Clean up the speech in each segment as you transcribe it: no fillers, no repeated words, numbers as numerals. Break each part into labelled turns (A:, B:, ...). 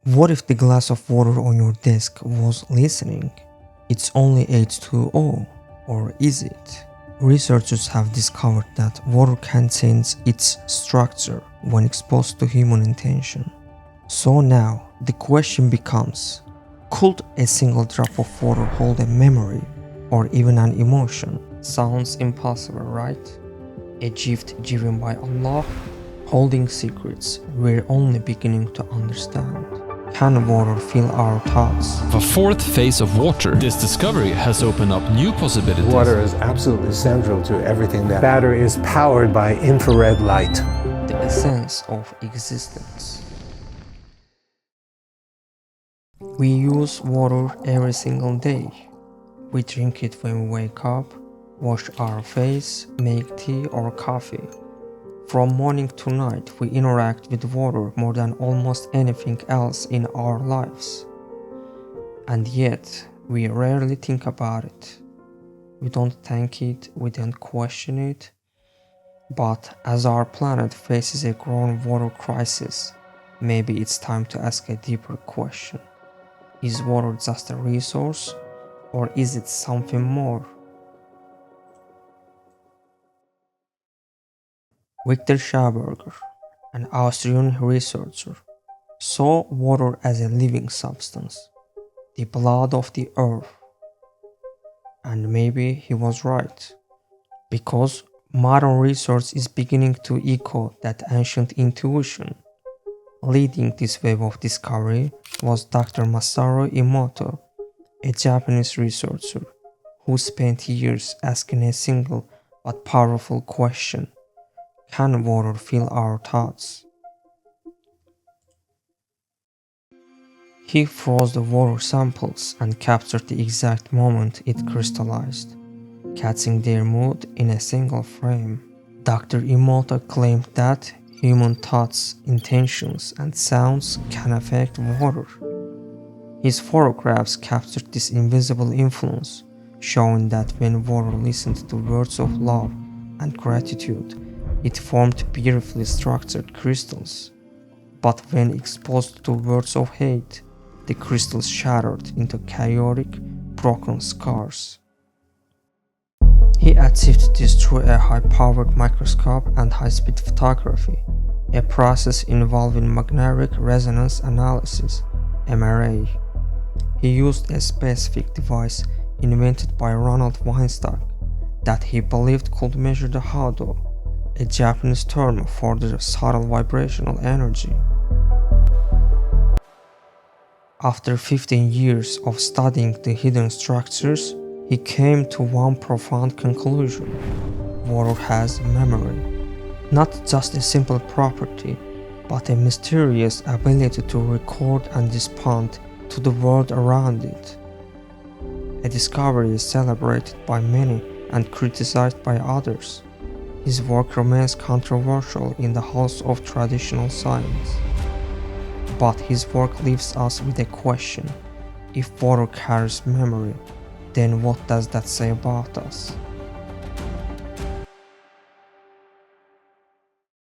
A: What if the glass of water on your desk was listening? It's only H2O, or is it? Researchers have discovered that water can change its structure when exposed to human intention. So now, the question becomes, could a single drop of water hold a memory, or even an emotion? Sounds impossible, right? A gift given by Allah, holding secrets we're only beginning to understand. Can water feel our thoughts?
B: The fourth phase of water. This discovery has opened up new possibilities.
C: Water is absolutely central to everything. That battery is powered by infrared light.
A: The essence of existence. We use water every single day. We drink it when we wake up, wash our face, make tea or coffee. From morning to night, we interact with water more than almost anything else in our lives. And yet, we rarely think about it. We don't thank it, we don't question it. But as our planet faces a growing water crisis, maybe it's time to ask a deeper question. Is water just a resource, or is it something more? Victor Schauberger, an Austrian researcher, saw water as a living substance, the blood of the earth. And maybe he was right, because modern research is beginning to echo that ancient intuition. Leading this wave of discovery was Dr. Masaru Emoto, a Japanese researcher who spent years asking a single but powerful question. Can water feel our thoughts? He froze the water samples and captured the exact moment it crystallized, catching their mood in a single frame. Dr. Emoto claimed that human thoughts, intentions, and sounds can affect water. His photographs captured this invisible influence, showing that when water listened to words of love and gratitude, it formed beautifully structured crystals. But when exposed to words of hate, the crystals shattered into chaotic, broken scars. He achieved this through a high-powered microscope and high-speed photography, a process involving magnetic resonance analysis, MRA. He used a specific device invented by Ronald Weinstock that he believed could measure the Hado, a Japanese term for the subtle vibrational energy. After 15 years of studying the hidden structures, he came to one profound conclusion. Water has memory. Not just a simple property, but a mysterious ability to record and respond to the world around it. A discovery celebrated by many and criticized by others. His work remains controversial in the halls of traditional science. But his work leaves us with a question. If water carries memory, then what does that say about us?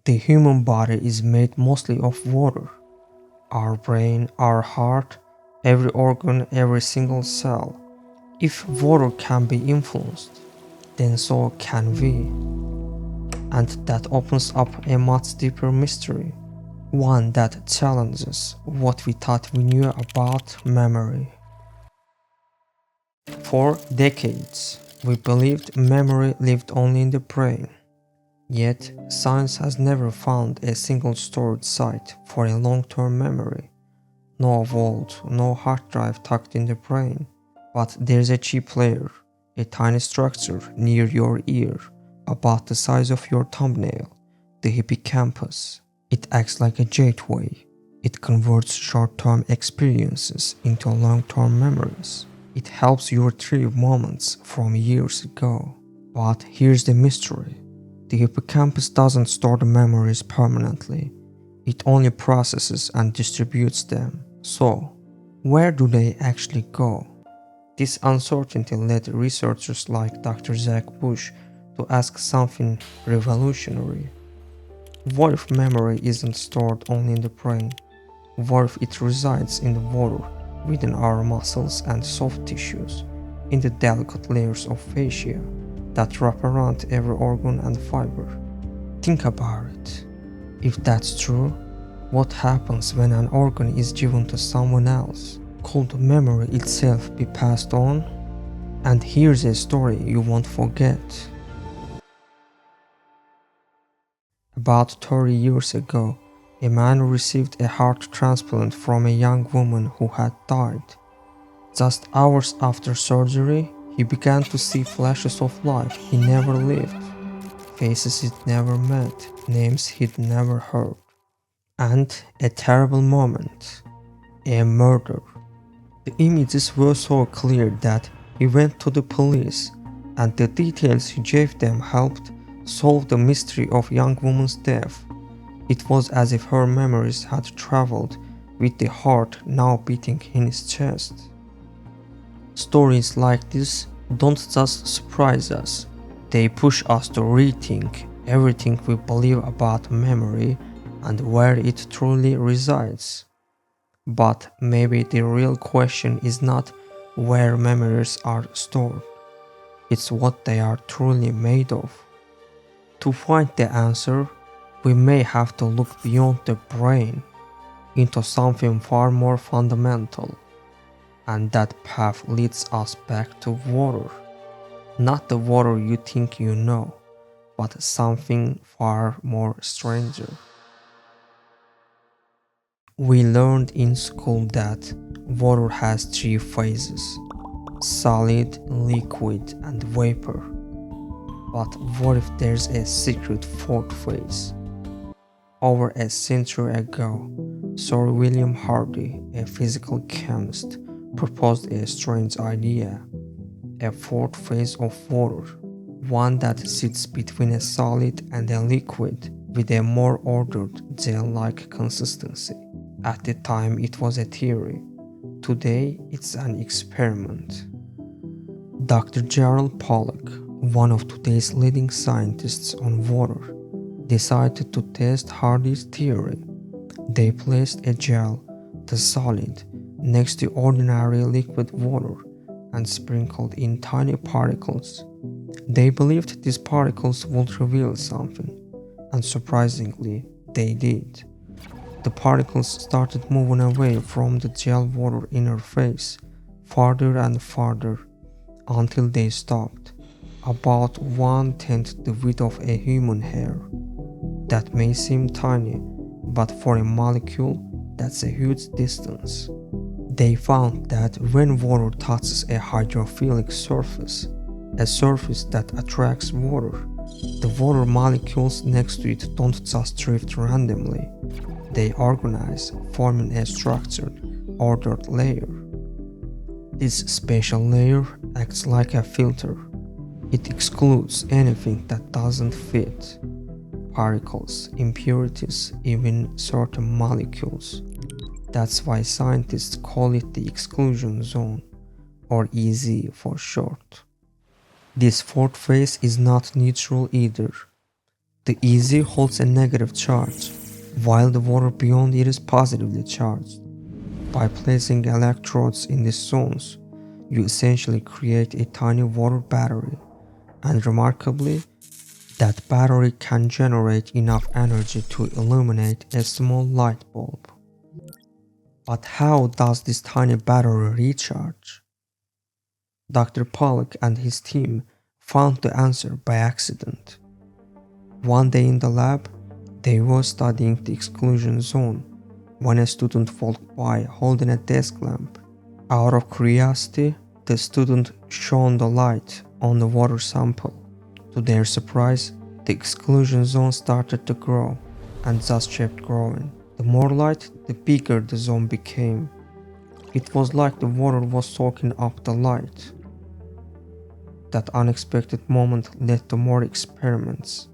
A: The human body is made mostly of water. Our brain, our heart, every organ, every single cell. If water can be influenced, then so can we. And that opens up a much deeper mystery, one that challenges what we thought we knew about memory. For decades, we believed memory lived only in the brain. Yet, science has never found a single storage site for a long-term memory. No vault, no hard drive tucked in the brain. But there's a chip layer, a tiny structure near your ear, about the size of your thumbnail, the hippocampus. It acts like a gateway. It converts short-term experiences into long-term memories. It helps you retrieve moments from years ago. But here's the mystery. The hippocampus doesn't store the memories permanently. It only processes and distributes them. So, where do they actually go? This uncertainty led researchers like Dr. Zach Bush to ask something revolutionary. What if memory isn't stored only in the brain, What if it resides in the water, within our muscles and soft tissues, in the delicate layers of fascia that wrap around every organ and fiber? Think about it. If that's true, what happens when an organ is given to someone else? Could the memory itself be passed on? And here's a story you won't forget. About 30 years ago, a man received a heart transplant from a young woman who had died. Just hours after surgery, he began to see flashes of life he never lived, faces he'd never met, names he'd never heard, and a terrible moment, a murder. The images were so clear that he went to the police, and the details he gave them helped solve the mystery of young woman's death. It was as if her memories had traveled with the heart now beating in his chest. Stories like this don't just surprise us, they push us to rethink everything we believe about memory and where it truly resides. But maybe the real question is not where memories are stored, it's what they are truly made of. To find the answer, we may have to look beyond the brain into something far more fundamental, and that path leads us back to water. Not the water you think you know, but something far more stranger. We learned in school that water has three phases: solid, liquid, and vapor. But what if there's a secret fourth phase? Over a century ago, Sir William Hardy, a physical chemist, proposed a strange idea: a fourth phase of water, one that sits between a solid and a liquid with a more ordered gel-like consistency. At the time it was a theory, today it's an experiment. Dr. Gerald Pollack, one of today's leading scientists on water, decided to test Hardy's theory. They placed a gel, the solid, next to ordinary liquid water and sprinkled in tiny particles. They believed these particles would reveal something, and surprisingly, they did. The particles started moving away from the gel water interface, farther and farther, until they stopped, about 1/10 the width of a human hair. That may seem tiny, but for a molecule, that's a huge distance. They found that when water touches a hydrophilic surface, a surface that attracts water, the water molecules next to it don't just drift randomly. They organize, forming a structured, ordered layer. This special layer acts like a filter. It excludes anything that doesn't fit: particles, impurities, even certain molecules. That's why scientists call it the exclusion zone, or EZ for short. This fourth phase is not neutral either. The EZ holds a negative charge, while the water beyond it is positively charged. By placing electrodes in these zones, you essentially create a tiny water battery, and remarkably, that battery can generate enough energy to illuminate a small light bulb. But how does this tiny battery recharge? Dr. Pollack and his team found the answer by accident. One day in the lab, they were studying the exclusion zone when a student walked by holding a desk lamp. Out of curiosity, the student shone the light on the water sample. To their surprise, the exclusion zone started to grow and just kept growing. The more light, the bigger the zone became. It was like the water was soaking up the light. That unexpected moment led to more experiments.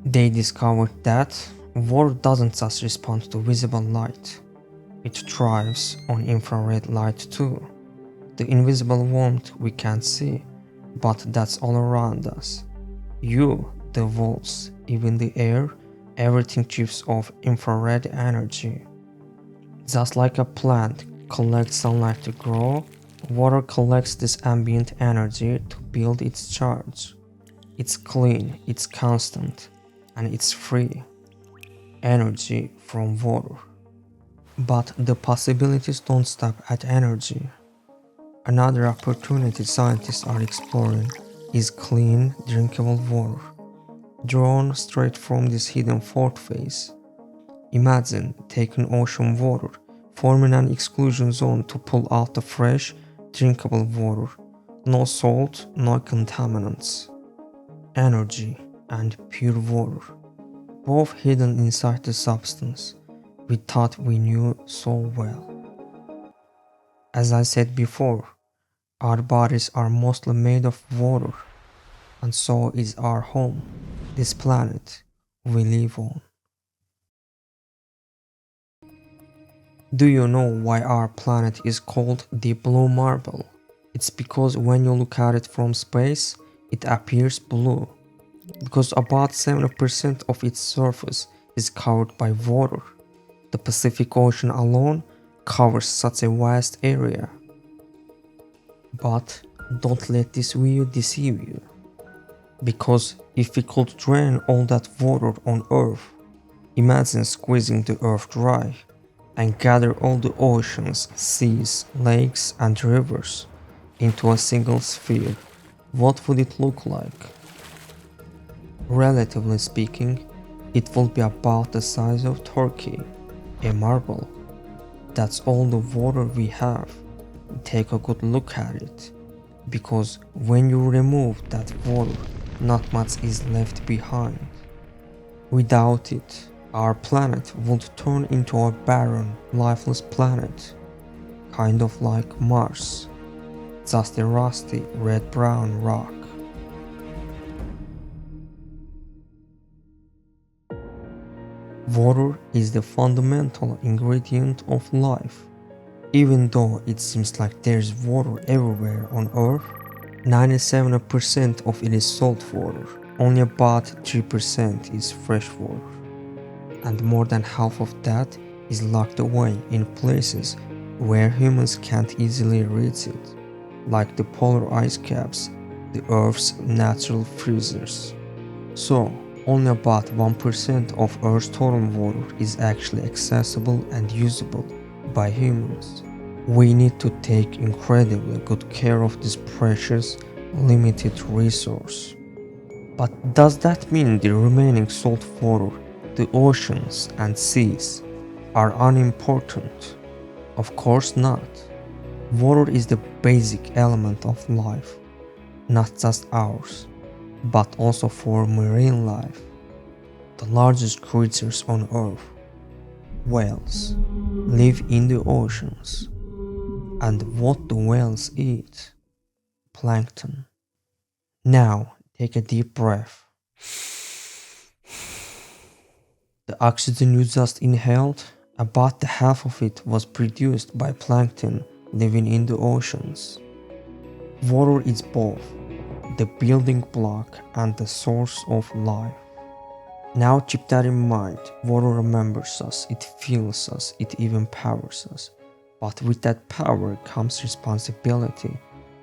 A: They discovered that water doesn't just respond to visible light. It thrives on infrared light too. The invisible warmth we can't see, but that's all around us. You, the walls, even the air, everything gives off infrared energy. Just like a plant collects sunlight to grow, water collects this ambient energy to build its charge. It's clean, it's constant, and it's free. Energy from water. But the possibilities don't stop at energy. Another opportunity scientists are exploring is clean, drinkable water, drawn straight from this hidden fourth phase. Imagine taking ocean water, forming an exclusion zone to pull out the fresh, drinkable water. No salt, no contaminants. Energy and pure water, both hidden inside the substance we thought we knew so well. As I said before, our bodies are mostly made of water, and so is our home, this planet we live on. Do you know why our planet is called the blue marble? It's because when you look at it from space, it appears blue. Because about 70% of its surface is covered by water. The Pacific Ocean alone covers such a vast area. But don't let this view deceive you. Because if we could drain all that water on Earth, imagine squeezing the Earth dry and gather all the oceans, seas, lakes and rivers into a single sphere. What would it look like? Relatively speaking, it will be about the size of Turkey, a marble. That's all the water we have. Take a good look at it, because when you remove that water, not much is left behind. Without it, our planet would turn into a barren, lifeless planet, kind of like Mars, just a rusty red-brown rock. Water is the fundamental ingredient of life. Even though it seems like there's water everywhere on Earth, 97% of it is salt water, only about 3% is fresh water. And more than half of that is locked away in places where humans can't easily reach it, like the polar ice caps, the Earth's natural freezers. So, only about 1% of Earth's total water is actually accessible and usable by humans. We need to take incredibly good care of this precious, limited resource. But does that mean the remaining salt water, the oceans and seas, are unimportant? Of course not. Water is the basic element of life, not just ours, but also for marine life. The largest creatures on Earth, whales, live in the oceans. And what do whales eat? Plankton. Now take a deep breath. The oxygen you just inhaled, about the half of it was produced by plankton living in the oceans. Water is both the building block and the source of life. Now keep that in mind. Water remembers us, it feels us, it even powers us. But with that power comes responsibility.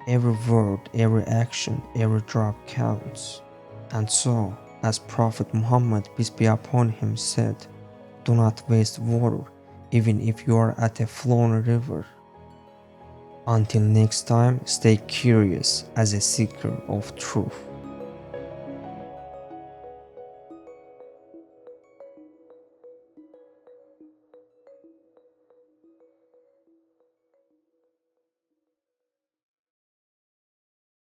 A: Every word, every action, every drop counts. And so, as Prophet Muhammad, peace be upon him, said, do not waste water, even if you are at a flowing river. Until next time, stay curious as a seeker of truth.